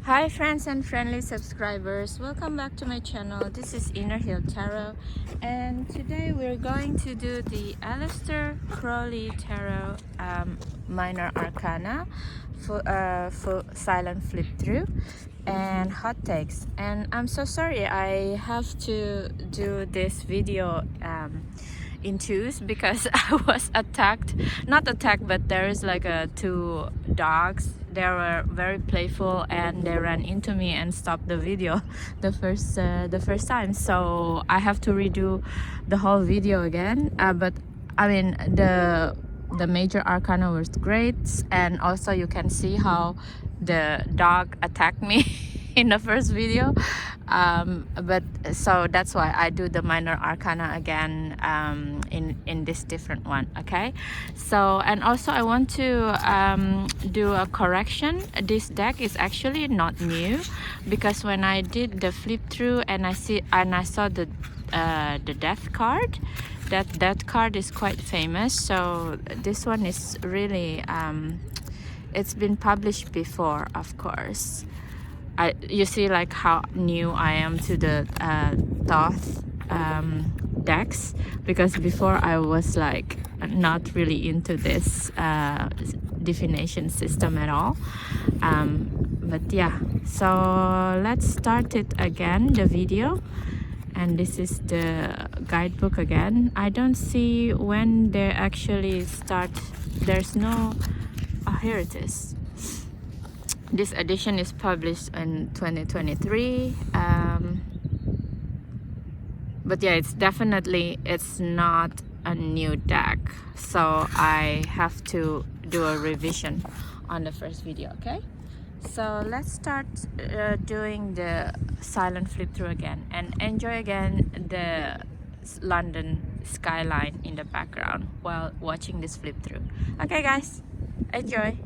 Hi friends and friendly subscribers, welcome back to my channel. This is Inner Hill Tarot, and today we're going to do the Aleister Crowley Tarot Minor Arcana for silent flip through and hot takes. And I'm so sorry I have to do this video in twos because I was attacked, not attacked, but there is like two dogs. They were very playful and they ran into me and stopped the video the first time, so I have to redo the whole video again. But I mean, the major arcana was great, and also you can see how the dog attacked me in the first video, but so that's why I do the minor arcana again in this different one. Okay, so and also I want to do a correction. This deck is actually not new, because when I did the flip through and I saw the death card, that card is quite famous. So this one is really it's been published before, of course. You see like how new I am to the Thoth decks, because before I was like not really into this divination system at all. But yeah, so let's start it again, the video. And this is the guidebook again. I don't see when they actually start. There's no... Oh, here it is. This edition is published in 2023. But yeah, it's not a new deck, so I have to do a revision on the first video. Okay, so let's start doing the silent flip through again, and enjoy again the London skyline in the background while watching this flip through. Okay guys, enjoy.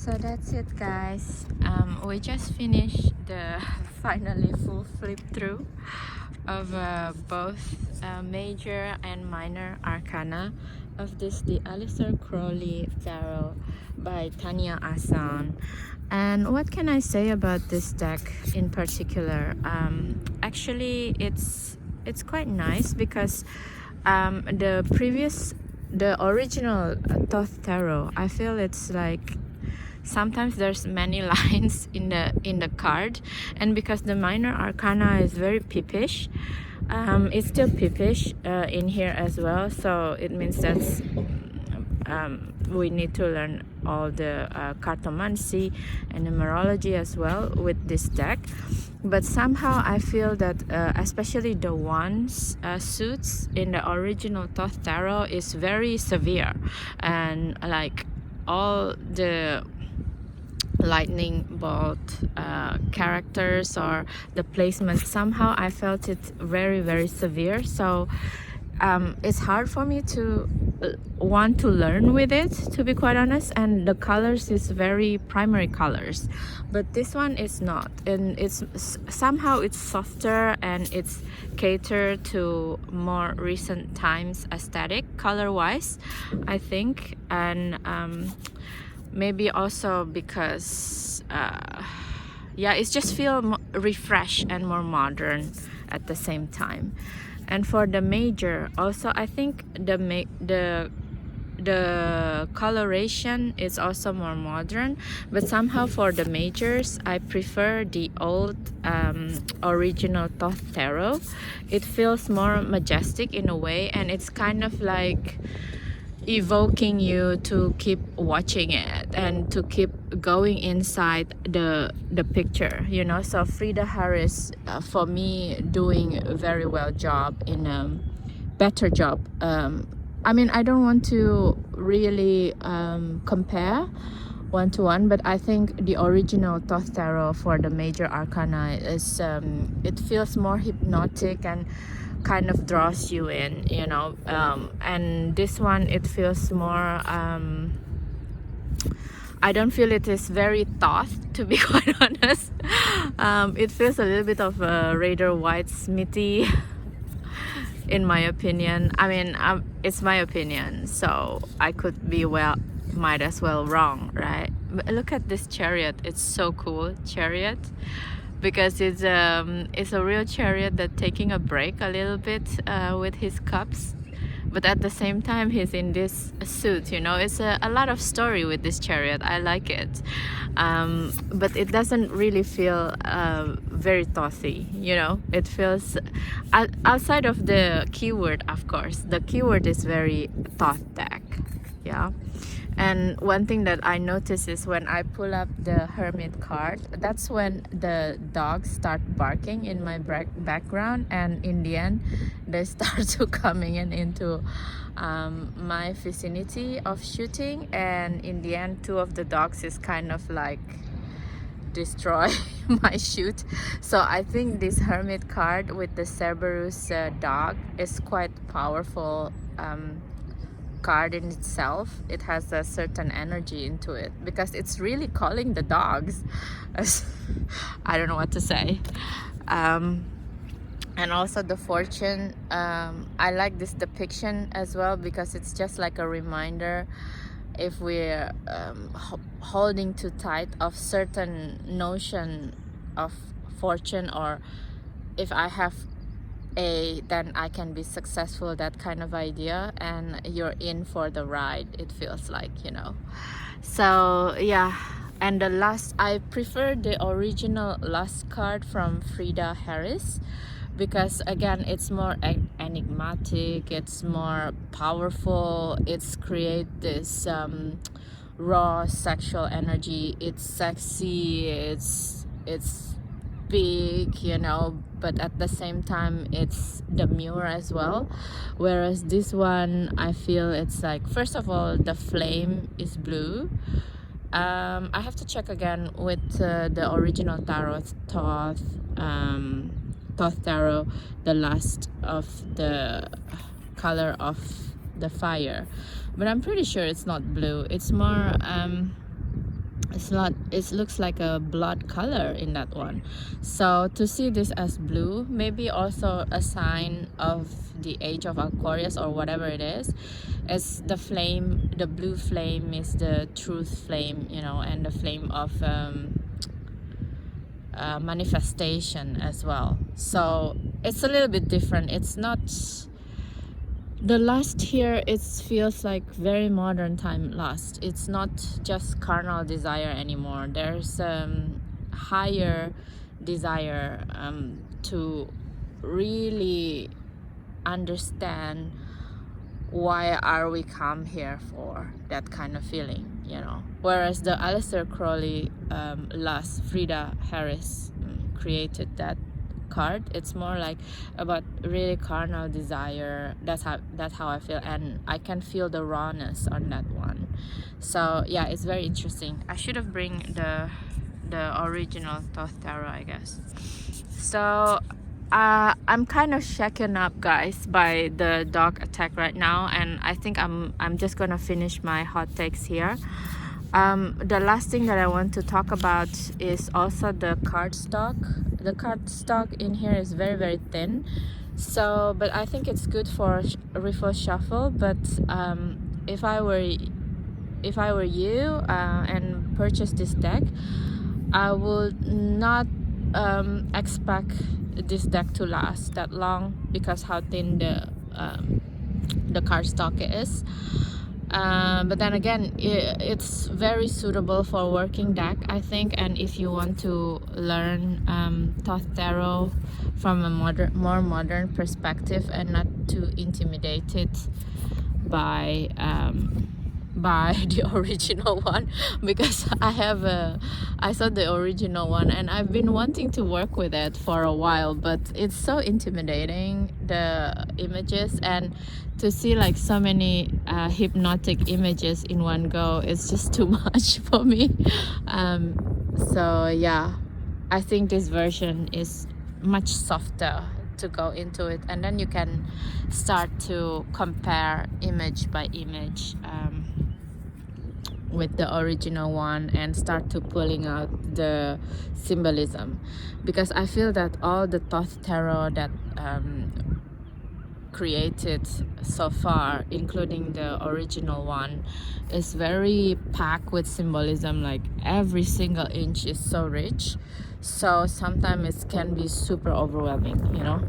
So that's it, guys. We just finished the finally full flip through of both major and minor arcana of this, the Aleister Crowley Tarot by Tanya Asan. And what can I say about this deck in particular? Actually, it's quite nice because the original Thoth Tarot, I feel it's like sometimes there's many lines in the card, and because the minor arcana is very peepish, it's still peepish in here as well, so it means that we need to learn all the cartomancy and numerology as well with this deck. But somehow I feel that especially the wands suits in the original Thoth Tarot is very severe, and like all the lightning bolt characters or the placement, somehow I felt it very, very severe. So it's hard for me to want to learn with it, to be quite honest. And the colors is very primary colors, but this one is not, and it's somehow it's softer and it's catered to more recent times aesthetic color wise, I think. And maybe also because yeah, it just feel refreshed and more modern at the same time. And for the major also, I think the coloration is also more modern, but somehow for the majors I prefer the old original Thoth Tarot. It feels more majestic in a way, and it's kind of like evoking you to keep watching it and to keep going inside the picture, you know. So Frida Harris for me doing a very well job, in a better job. I mean, I don't want to really compare one to one, but I think the original Thoth Tarot for the major arcana is it feels more hypnotic and kind of draws you in, you know. And this one, it feels more I don't feel it is very Thoth, to be quite honest. It feels a little bit of a Raider White Smithy in my opinion. I mean, it's my opinion, so I could be might as well wrong, right? But look at this chariot, it's so cool, chariot, because it's a real chariot that taking a break a little bit with his cups, but at the same time he's in this suit, you know. It's a lot of story with this chariot. I like it, but it doesn't really feel very Thothy, you know. It feels outside of the keyword, of course. The keyword is very Thoth deck, yeah. And one thing that I notice is when I pull up the Hermit card, that's when the dogs start barking in my background, and in the end they start to coming into my vicinity of shooting, and in the end two of the dogs is kind of like destroy my shoot. So I think this Hermit card with the Cerberus dog is quite powerful card in itself. It has a certain energy into it because it's really calling the dogs. I don't know what to say. And also the fortune, I like this depiction as well because it's just like a reminder if we're holding too tight of certain notion of fortune, or if I have then I can be successful, that kind of idea, and you're in for the ride, it feels like, you know. So yeah. And the last, I prefer the original last card from Frida Harris because again it's more enigmatic, it's more powerful, it's create this raw sexual energy. It's sexy, it's big, you know, but at the same time it's demure as well. Whereas this one, I feel it's like, first of all, the flame is blue. I have to check again with the original Thoth Tarot, the last of the color of the fire, but I'm pretty sure it's not blue. It's more it looks like a blood color in that one. So to see this as blue, maybe also a sign of the age of Aquarius or whatever it is. It's the flame, the blue flame is the truth flame, you know, and the flame of manifestation as well. So it's a little bit different. It's not the lust here. It feels like very modern time lust. It's not just carnal desire anymore. There's higher desire to really understand why are we come here for, that kind of feeling, you know. Whereas the Aleister Crowley lust, Frida Harris created that card. It's more like about really carnal desire. That's how I feel, and I can feel the rawness on that one. So yeah, it's very interesting. I should have bring the original Thoth Tarot, I guess. So I'm kind of shaken up, guys, by the dog attack right now, and I think I'm just gonna finish my hot takes here. The last thing that I want to talk about is also the cardstock. The cardstock in here is very, very thin. So, but I think it's good for refill shuffle. But if I were you and purchase this deck, I would not expect this deck to last that long because how thin the cardstock is. But then again, it's very suitable for working deck, I think. And if you want to learn Thoth Tarot from a more modern perspective and not too intimidated by the original one, because I saw the original one and I've been wanting to work with it for a while, but it's so intimidating, the images, and to see like so many hypnotic images in one go, it's just too much for me. So yeah, I think this version is much softer to go into it, and then you can start to compare image by image with the original one and start to pulling out the symbolism, because I feel that all the Thoth Tarot that created so far, including the original one, is very packed with symbolism. Like every single inch is so rich, so sometimes it can be super overwhelming, you know.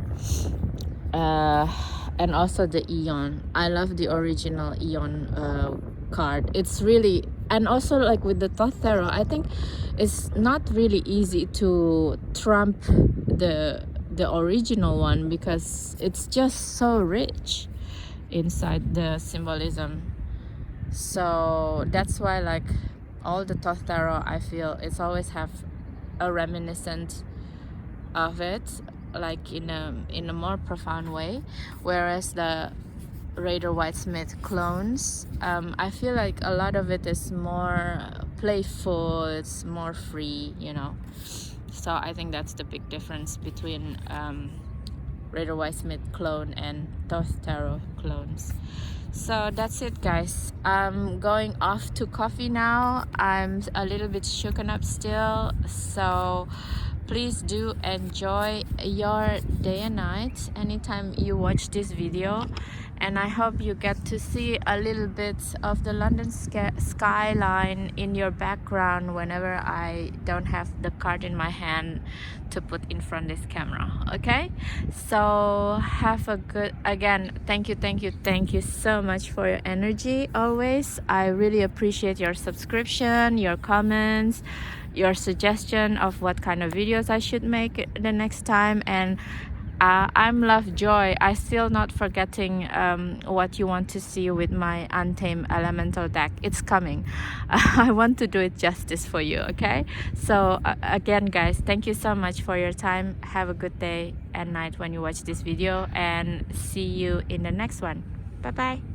And also the Eon, I love the original Eon card. It's really, and also like with the Thoth Tarot, I think it's not really easy to trump the original one because it's just so rich inside the symbolism. So that's why like all the Thoth Tarot, I feel it's always have a reminiscent of it, like in a more profound way. Whereas the Rider-Waite-Smith clones, I feel like a lot of it is more playful, it's more free, you know. So I think that's the big difference between Rider-Waite-Smith clone and Thoth Tarot clones. So that's it, guys. I'm going off to coffee now. I'm a little bit shaken up still, so please do enjoy your day and night anytime you watch this video, and I hope you get to see a little bit of the London skyline in your background whenever I don't have the card in my hand to put in front of this camera. Okay, so have a good, again, thank you so much for your energy always. I really appreciate your subscription, your comments, your suggestion of what kind of videos I should make the next time. And I'm Lovejoy. I still not forgetting what you want to see with my Untamed Elemental deck. It's coming. I want to do it justice for you, okay? So again, guys, thank you so much for your time. Have a good day and night when you watch this video, and see you in the next one. Bye bye.